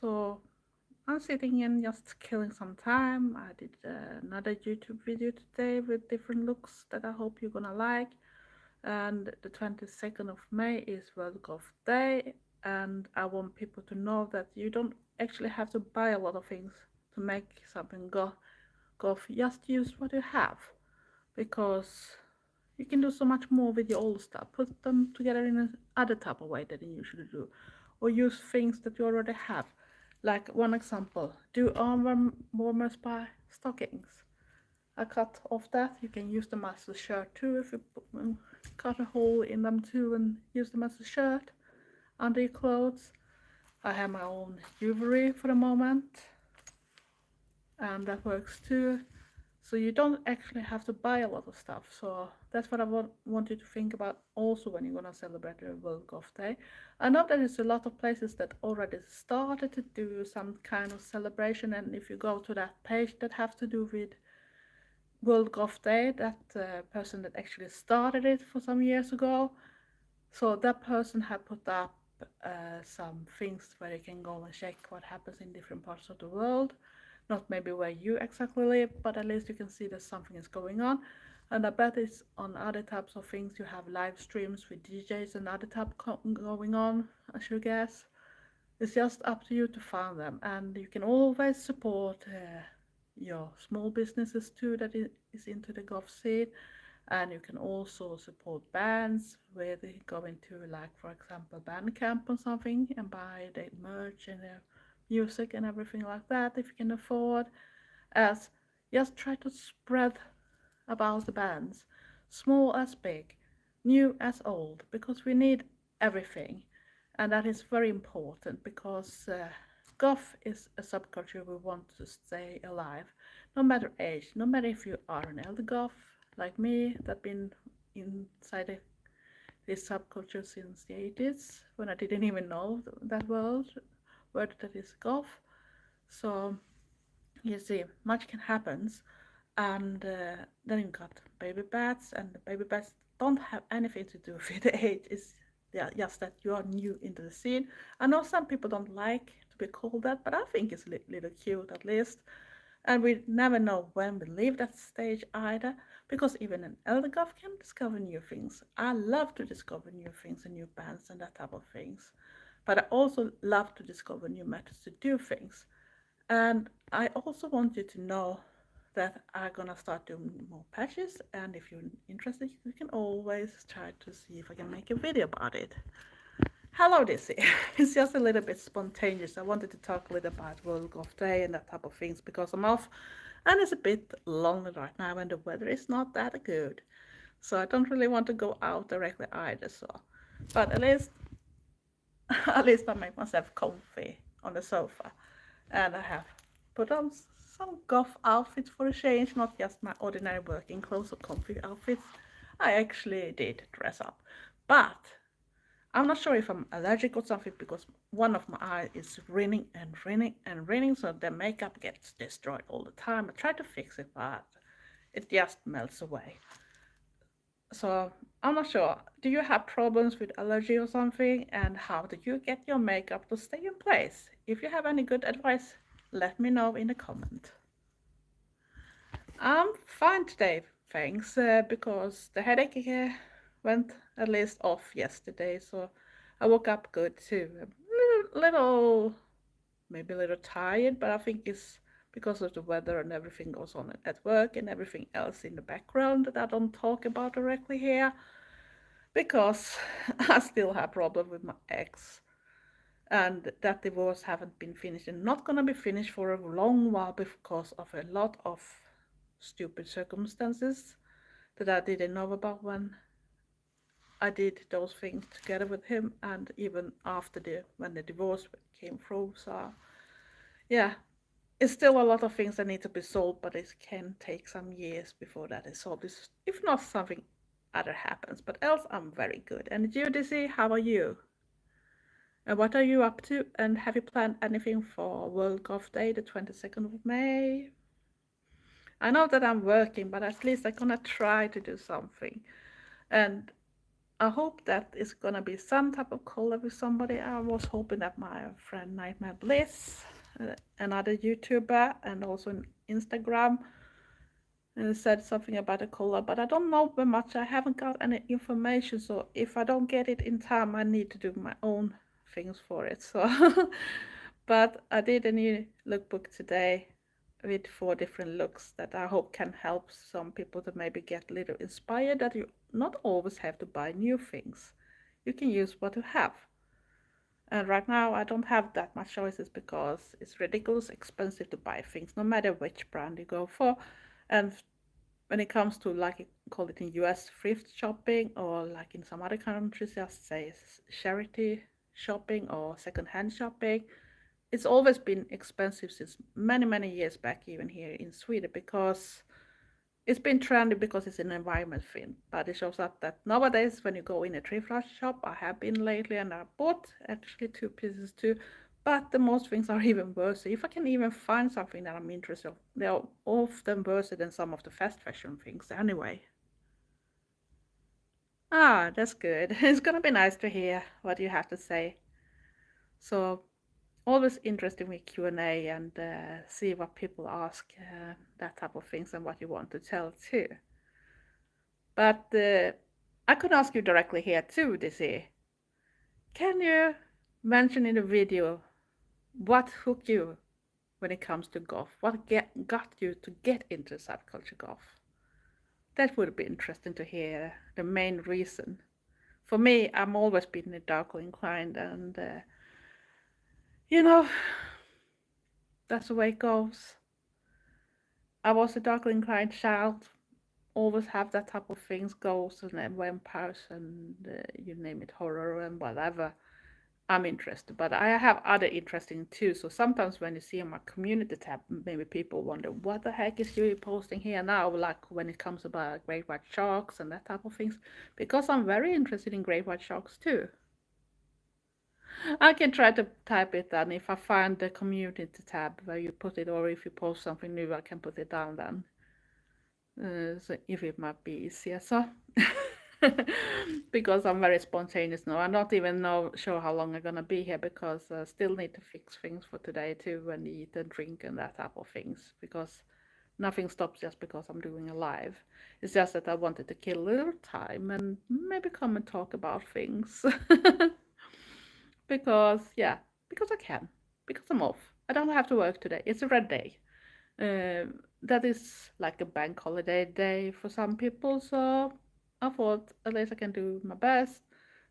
So I'm sitting and just killing some time. I did another YouTube video today with different looks that I hope you're gonna like. And the 22nd of May is World Goth Day, and I want people to know that you don't actually have to buy a lot of things to make something goth. Just use what you have, because you can do so much more with your old stuff. Put them together in another type of way that you usually do, or use things that you already have. Like one example, do arm warmers by stockings. I cut off that. You can use them as a shirt too if you cut a hole in them too and use them as a shirt under your clothes. I have my own jewelry for the moment, and that works too. So you don't actually have to buy a lot of stuff. So that's what I want you to think about also when you're gonna celebrate the World Goth Day. I know that there's a lot of places that already started to do some kind of celebration, and if you go to that page that have to do with World Goth Day, that person that actually started it for some years ago, so that person had put up some things where you can go and check what happens in different parts of the world. Not maybe where you exactly live, but at least you can see that something is going on. And I bet it's on other types of things. You have live streams with DJs and other type going on, I should guess. It's just up to you to find them. And you can always support your small businesses too that is into the goth scene. And you can also support bands where they go into, like, for example, Bandcamp or something, and buy their merch and their music and everything like that if you can afford. As just try to spread about the bands, small as big, new as old, because we need everything. And that is very important because goth is a subculture we want to stay alive, no matter age, no matter if you are an Eldergoth like me that been inside this subculture since the 80s when I didn't even know that word that is goth. So you see, much can happen, and then you got baby bats, and the baby bats don't have anything to do with the age. It's, yeah, just that you are new into the scene. I know some people don't like to be called that, but I think it's a little cute at least. And we never know when we leave that stage either, because even an Eldergoth can discover new things. I love to discover new things and new bands and that type of things. But I also love to discover new methods to do things. And I also want you to know that I'm gonna start doing more patches, and if you're interested, you can always try to see if I can make a video about it. Hello, Dizzy. It's just a little bit spontaneous. I wanted to talk a little about World Golf Day and that type of things because I'm off, and it's a bit lonely right now, and the weather is not that good. So I don't really want to go out directly either. So, but at least, at least I make myself comfy on the sofa, and I have put on some goth outfits for a change, not just my ordinary working clothes or comfy outfits. I actually did dress up, but I'm not sure if I'm allergic or something because one of my eyes is raining and raining and raining, so the makeup gets destroyed all the time. I try to fix it, but it just melts away. So I'm not sure. Do you have problems with allergy or something? And how do you get your makeup to stay in place? If you have any good advice, let me know in the comment. I'm fine today, thanks, because the headache went at least off yesterday, so I woke up good too. Maybe a little tired, but I think it's because of the weather and everything goes on at work and everything else in the background that I don't talk about directly here, because I still have problem with my ex. And that divorce haven't been finished and not gonna be finished for a long while because of a lot of stupid circumstances that I didn't know about when I did those things together with him, and even after when the divorce came through. So yeah, it's still a lot of things that need to be solved, but it can take some years before that is solved. If not something other happens, but else I'm very good. And you, Dizzy, how are you? And what are you up to? And have you planned anything for World Golf Day, the 22nd of May? I know that I'm working, but at least I'm gonna try to do something. And I hope that it's gonna be some type of collab with somebody. I was hoping that my friend Nightmare Bliss, another YouTuber and also on Instagram, said something about a collab, but I don't know very much. I haven't got any information, so if I don't get it in time, I need to do my own things for it. So, but I did a new lookbook today with 4 different looks that I hope can help some people to maybe get a little inspired that you not always have to buy new things. You can use what you have. And right now I don't have that much choices because it's ridiculous expensive to buy things, no matter which brand you go for. And when it comes to like call it in US thrift shopping or like in some other countries just say charity shopping or second-hand shopping, it's always been expensive since many years back, even here in Sweden, because it's been trendy because it's an environment thing. But it shows up that nowadays when you go in a thrift shop, I have been lately and I bought actually 2 pieces too, but the most things are even worse. If I can even find something that I'm interested in, they are often worse than some of the fast fashion things anyway. Ah, that's good. It's gonna be nice to hear what you have to say. So always interesting with Q&A and see what people ask, that type of things and what you want to tell too. But I could ask you directly here too, Dizzy. Can you mention in the video what hooked you when it comes to goth? What got you to get into subculture goth? That would be interesting to hear the main reason. For me, I'm always been darkly inclined, and you know, that's the way it goes. I was a darkly inclined child, always have that type of things, ghosts and vampires and you name it, horror and whatever. I'm interested, but I have other interesting too. So sometimes when you see on my community tab, maybe people wonder what the heck is you posting here now, like when it comes about great white sharks and that type of things, because I'm very interested in great white sharks too. I can try to type it down if I find the community tab where you put it, or if you post something new, I can put it down then. So if it might be easier, so because I'm very spontaneous now. I'm not even sure how long I'm gonna be here because I still need to fix things for today too, and eat and drink and that type of things. Because nothing stops just because I'm doing a live. It's just that I wanted to kill a little time and maybe come and talk about things. Because yeah, because I can, because I'm off. I don't have to work today. It's a red day. That is like a bank holiday day for some people, so I thought at least I can do my best.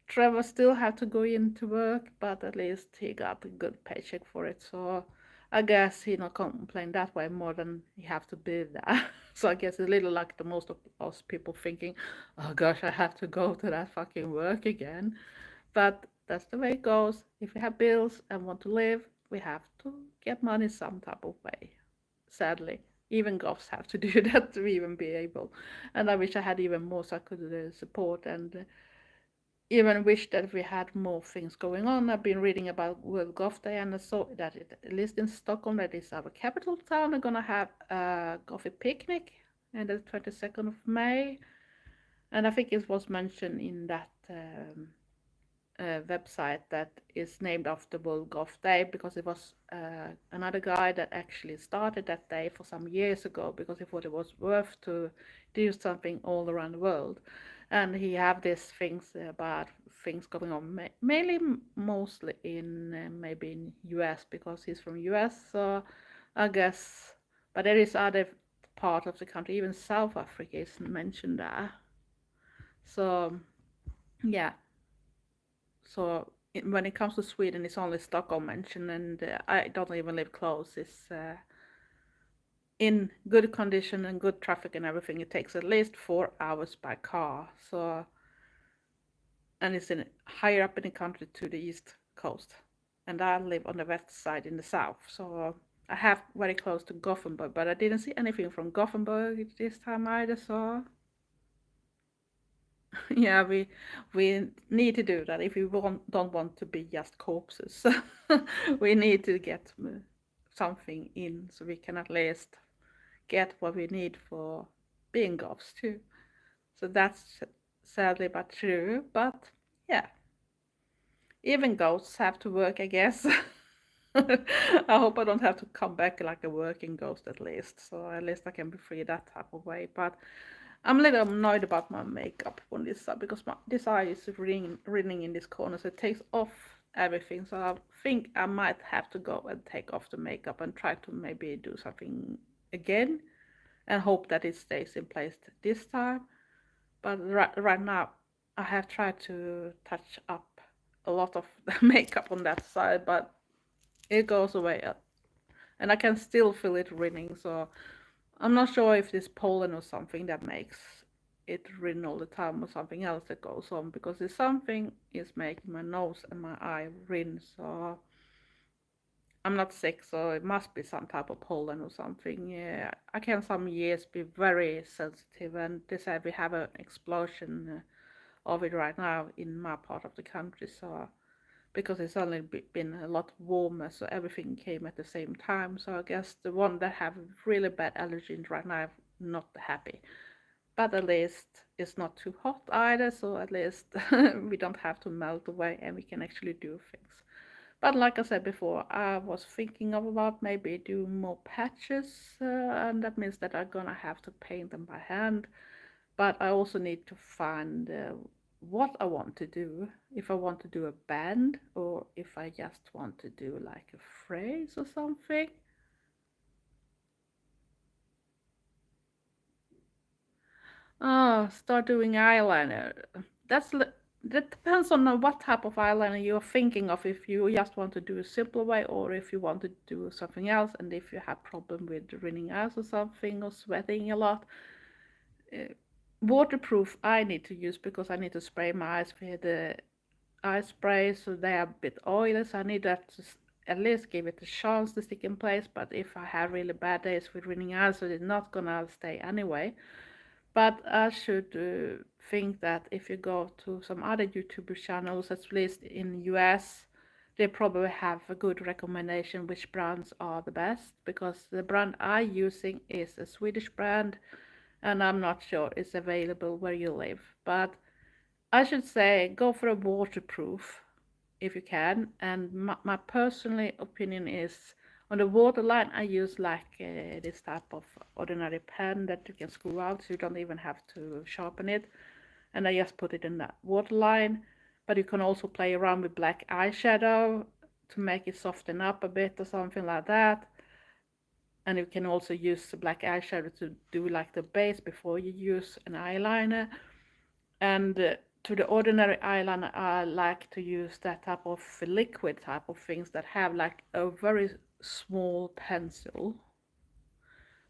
Trevor still had to go into work, but at least he got a good paycheck for it, so I guess he not complain that way more than he have to be there. So I guess it's a little like the most of us people thinking, oh gosh, I have to go to that fucking work again. But that's the way it goes. If we have bills and want to live, we have to get money some type of way. Sadly, even goths have to do that to even be able. And I wish I had even more so I could support and even wish that we had more things going on. I've been reading about World Goth Day and I saw that at least in Stockholm, that is our capital town, are gonna have a coffee picnic on the 22nd of May. And I think it was mentioned in that website that is named after World Goth Day because it was another guy that actually started that day for some years ago because he thought it was worth to do something all around the world. And he have these things about things going on, mainly mostly in maybe in US because he's from US. So I guess, but there is other part of the country, even South Africa is mentioned there. So yeah, so when it comes to Sweden, it's only Stockholm mentioned, and I don't even live close. It's in good condition and good traffic and everything. It takes at least 4 hours by car. So, and it's in higher up in the country to the east coast, and I live on the west side in the south. So I have very close to Gothenburg, but I didn't see anything from Gothenburg this time either. So yeah, we need to do that if we don't want to be just corpses. We need to get something in so we can at least get what we need for being goths too. So that's sadly but true. But yeah, even ghosts have to work, I guess. I hope I don't have to come back like a working ghost at least. So at least I can be free that type of way. But I'm a little annoyed about my makeup on this side because this eye is ringing in this corner, so it takes off everything. So I think I might have to go and take off the makeup and try to maybe do something again and hope that it stays in place this time. But right now, I have tried to touch up a lot of the makeup on that side, but it goes away, and I can still feel it ringing. So I'm not sure if this pollen or something that makes it ring all the time or something else that goes on because there's something is making my nose and my eye ring. So I'm not sick, so it must be some type of pollen or something. Yeah, I can some years be very sensitive, and they said we have an explosion of it right now in my part of the country. So because it's only been a lot warmer, so everything came at the same time. So I guess the one that have really bad allergies right now, I'm not happy. But at least it's not too hot either, so at least we don't have to melt away and we can actually do things. But like I said before, I was thinking of about maybe do more patches, and that means that I'm gonna have to paint them by hand. But I also need to find what I want to do. If I want to do a band or if I just want to do like a phrase or something. Oh, start doing eyeliner. That's that depends on what type of eyeliner you're thinking of. If you just want to do a simpler way, or if you want to do something else, and if you have problem with running eyes or something, or sweating a lot. Uh, Waterproof I need to use because I need to spray my eyes with the eye spray, so they are a bit oily. So I need that to at least give it a chance to stick in place. But if I have really bad days with running eyes, so it's not gonna stay anyway. But I should think that if you go to some other YouTuber channels, at least in US, they probably have a good recommendation which brands are the best because the brand I'm using is a Swedish brand and I'm not sure it's available where you live. But I should say go for a waterproof if you can. And my personal opinion is on the waterline, I use like this type of ordinary pen that you can screw out, so you don't even have to sharpen it. And I just put it in that waterline. But you can also play around with black eyeshadow to make it soften up a bit or something like that. And you can also use the black eyeshadow to do like the base before you use an eyeliner. And to the ordinary eyeliner, I like to use that type of liquid type of things that have like a very small pencil.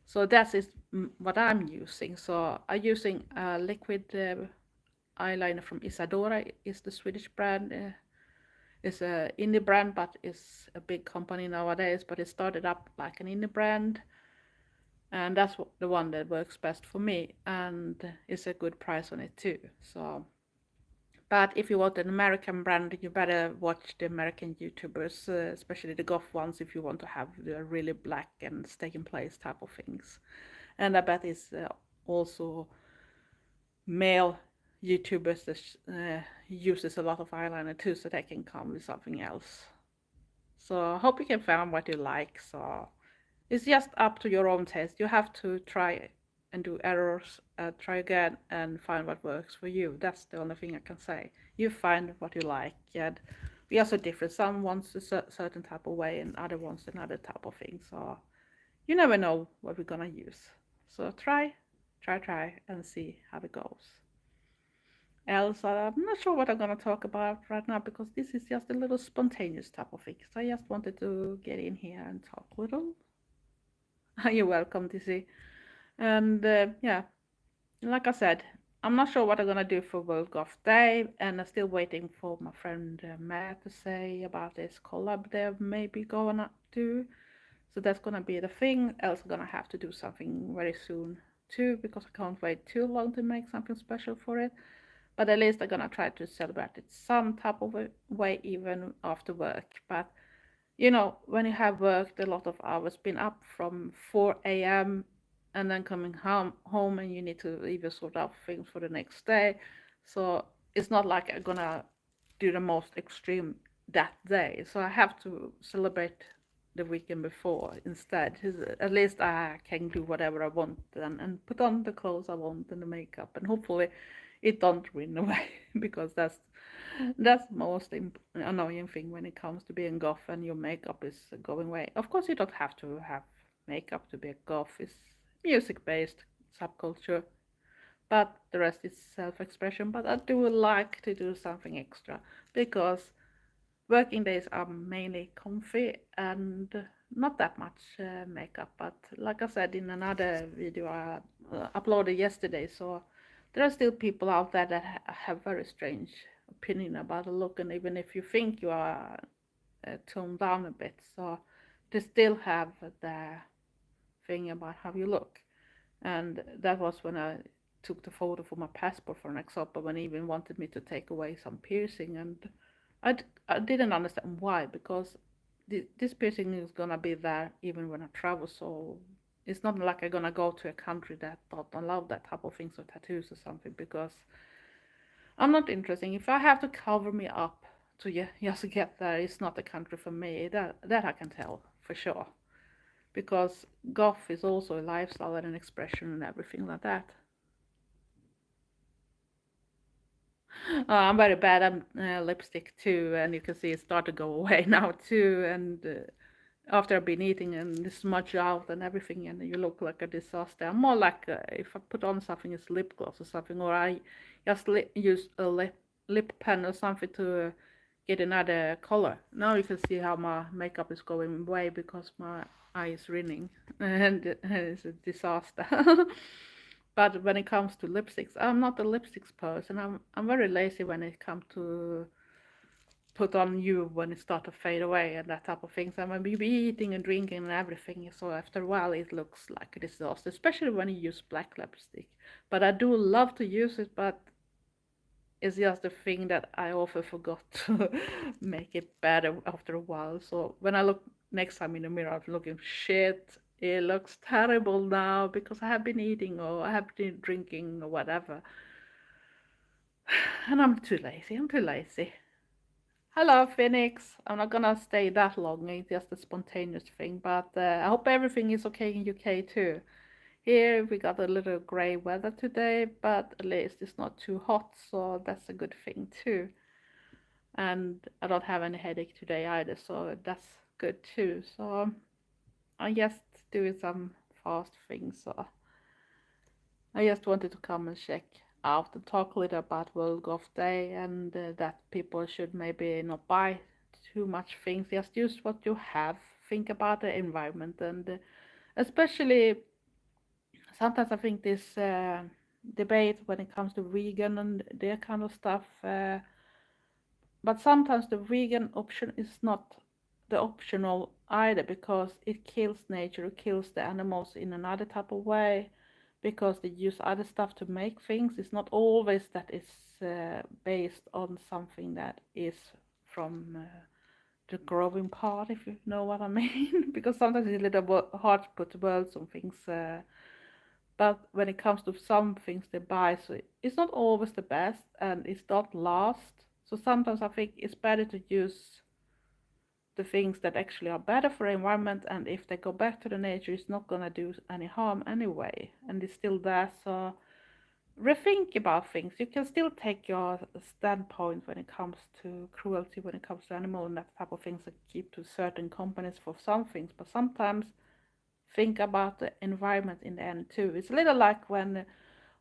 So that is what I'm using. So I'm using a liquid eyeliner from Isadora. It's the Swedish brand. It's a indie brand, but it's a big company nowadays. But it started up like an indie brand, and that's the one that works best for me, and it's a good price on it too. So but if you want an American brand, you better watch the American YouTubers, especially the goth ones, if you want to have the really black and stay in place type of things. And I bet it's also male YouTubers that uses a lot of eyeliner too, so they can come with something else. So I hope you can find what you like. So it's just up to your own taste. You have to try and do errors, try again and find what works for you. That's the only thing I can say. You find what you like, and we are so different. Some wants a certain type of way and other wants another type of thing. So you never know what we're gonna use. So try and see how it goes. Else, I'm not sure what I'm gonna talk about right now because this is just a little spontaneous type of thing. So I just wanted to get in here and talk a little. You're welcome, Dizzy. And yeah, like I said, I'm not sure what I'm gonna do for World Goth Day, and I'm still waiting for my friend Matt to say about this collab they're maybe gonna do. So that's gonna be the thing. Else I'm gonna have to do something very soon too, because I can't wait too long to make something special for it. But at least I'm gonna try to celebrate it some type of a way even after work. But when you have worked a lot of hours, been up from 4 a.m. and then coming home and you need to even sort out things for the next day. So it's not like I'm gonna do the most extreme that day. So I have to celebrate the weekend before instead. At least I can do whatever I want and put on the clothes I want and the makeup, and hopefully it don't ruin away because that's the most annoying thing when it comes to being goth and your makeup is going away. Of course, you don't have to have makeup to be a goth. It's music based subculture, but the rest is self-expression. But I do like to do something extra because working days are mainly comfy and not that much makeup. But like I said in another video I uploaded yesterday, so there are still people out there that have very strange opinion about the look, and even if you think you are toned down a bit, so they still have their thing about how you look. And that was when I took the photo for my passport, for an example, when he even wanted me to take away some piercing. And I didn't understand why, because this piercing is gonna be there even when I travel. So it's not like I'm gonna go to a country that don't allow that type of things or tattoos or something, because I'm not interested. If I have to cover me up to just get there, it's not a country for me. That I can tell for sure, because goth is also a lifestyle and an expression and everything like that. I'm very bad at lipstick too, and you can see it start to go away now too. And after I've been eating and smudge out and everything, and you look like a disaster. I'm more like if I put on something, it's lip gloss or something, or I just use a lip pen or something to get another color. Now you can see how my makeup is going away because my eye is ringing, and it's a disaster. But when it comes to lipsticks, I'm not a lipsticks person. I'm very lazy when it comes to put on you when it start to fade away and that type of things. I might be eating and drinking and everything, so after a while it looks like a disaster, especially when you use black lipstick. But I do love to use it, but it's just a thing that I often forgot to make it better after a while. So when I look next time in the mirror, I'm looking, shit, it looks terrible now because I have been eating or I have been drinking or whatever. And I'm too lazy. I'm too lazy. Hello, Phoenix. I'm not gonna stay that long. It's just a spontaneous thing, but I hope everything is okay in UK too. Here we got a little grey weather today, but at least it's not too hot, so that's a good thing too. And I don't have any headache today either, so that's good too. So I just doing some fast things. So I just wanted to come and check out and talk a little about World Goth Day, and that people should maybe not buy too much things. Just use what you have. Think about the environment, and especially sometimes I think this debate when it comes to vegan and that kind of stuff. But sometimes the vegan option is not the optional either, because it kills nature, it kills the animals in another type of way, because they use other stuff to make things. It's not always that it's based on something that is from the growing part, if you know what I mean. Because sometimes it's a little hard to put words on things. But when it comes to some things they buy, so it's not always the best and it's not last. So sometimes I think it's better to use the things that actually are better for the environment, and if they go back to the nature, it's not gonna do any harm anyway, and it's still there. So rethink about things. You can still take your standpoint when it comes to cruelty, when it comes to animal and that type of things, that keep to certain companies for some things, but sometimes think about the environment in the end too. It's a little like when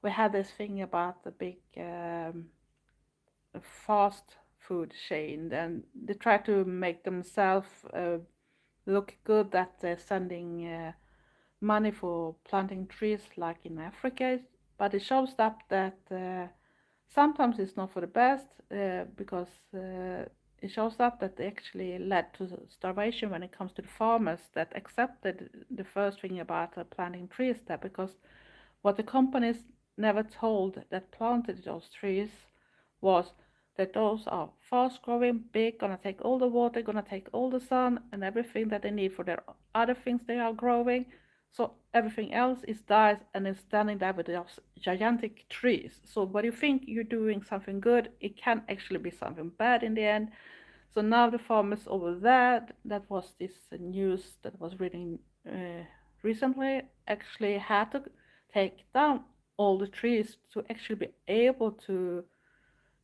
we had this thing about the big fast food chain, and they try to make themselves look good that they're sending money for planting trees like in Africa, but it shows up that sometimes it's not for the best, because it shows up that they actually led to starvation when it comes to the farmers that accepted the first thing about planting trees there, because what the companies never told that planted those trees was that those are fast growing, big, gonna take all the water, gonna take all the sun and everything that they need for their other things they are growing. So everything else is dies and is standing there with those gigantic trees. So when you think you're doing something good, it can actually be something bad in the end. So now the farmers over there, that was this news that was reading recently, actually had to take down all the trees to actually be able to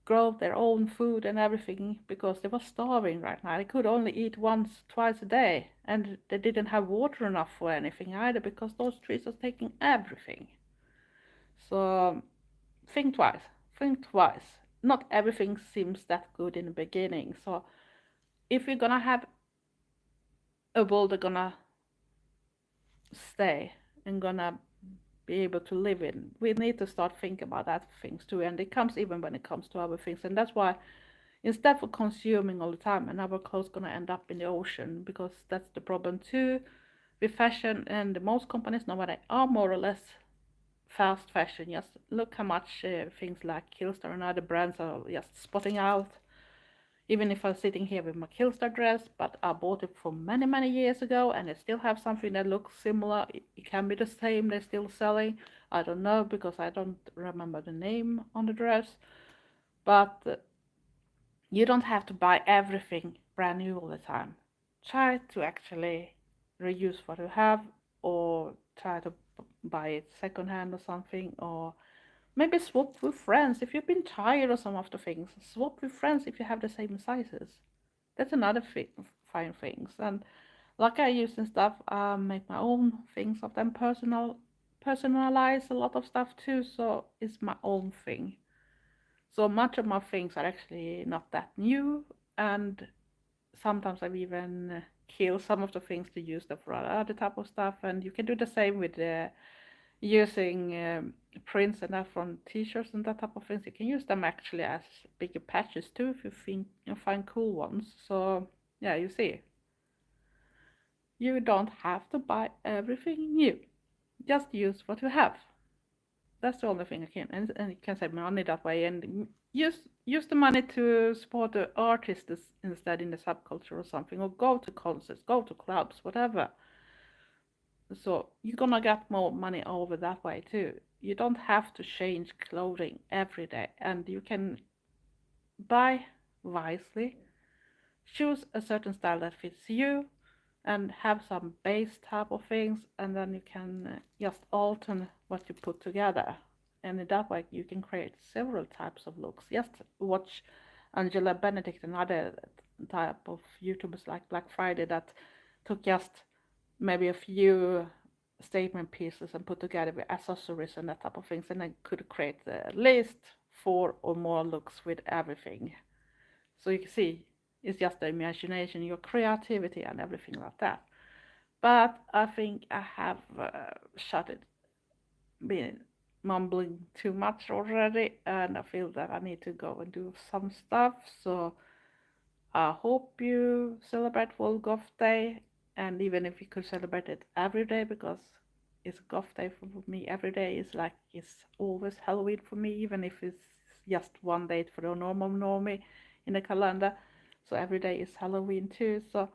grow their own food and everything because they were starving right now. They could only eat once, twice a day, and they didn't have water enough for anything either because those trees are taking everything. So think twice, think twice. Not everything seems that good in the beginning. So if you're gonna have a world that's gonna stay and gonna be able to live in, we need to start thinking about that things too. And it comes even when it comes to other things, and that's why instead of consuming all the time and our clothes gonna end up in the ocean because that's the problem too with fashion. And most companies now they are more or less fast fashion. Just look how much things like Killstar and other brands are just spotting out. Even if I'm sitting here with my Killstar dress, but I bought it from many years ago and I still have something that looks similar. It can be the same, they're still selling. I don't know because I don't remember the name on the dress. But you don't have to buy everything brand new all the time. Try to actually reuse what you have, or try to buy it secondhand or something, or maybe swap with friends if you've been tired of some of the things. Swap with friends if you have the same sizes. That's another fine things. And like I use and stuff, I make my own things of them personalize a lot of stuff too, so it's my own thing. So much of my things are actually not that new, and sometimes I've even killed some of the things to use them for other type of stuff. And you can do the same with using prints and that from t-shirts and that type of things. You can use them actually as bigger patches too if you think you find cool ones. So yeah, you see, you don't have to buy everything new. Just use what you have. That's the only thing I can, and you can save money that way, and use the money to support the artists instead in the subculture or something, or go to concerts, go to clubs, whatever. So you're gonna get more money over that way too. You don't have to change clothing every day, and you can buy wisely, choose a certain style that fits you, and have some base type of things, and then you can just alter what you put together. And in that way, you can create several types of looks. Just watch Angela Benedict and other type of YouTubers like Black Friday that took just maybe a few statement pieces and put together with accessories and that type of things, and then could create at least 4 or more looks with everything. So you can see it's just the imagination, your creativity, and everything like that. But I think I have shut it, been mumbling too much already, and I feel that I need to go and do some stuff. So I hope you celebrate World Goth Day, and even if you could celebrate it every day, because it's Goth Day for me every day is like it's always Halloween for me, even if it's just one date for the normal normie in the calendar. So every day is Halloween too. So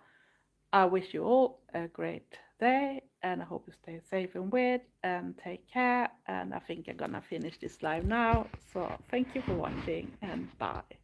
I wish you all a great day, and I hope you stay safe and weird and take care. And I think I'm gonna finish this live now. So thank you for watching, and bye.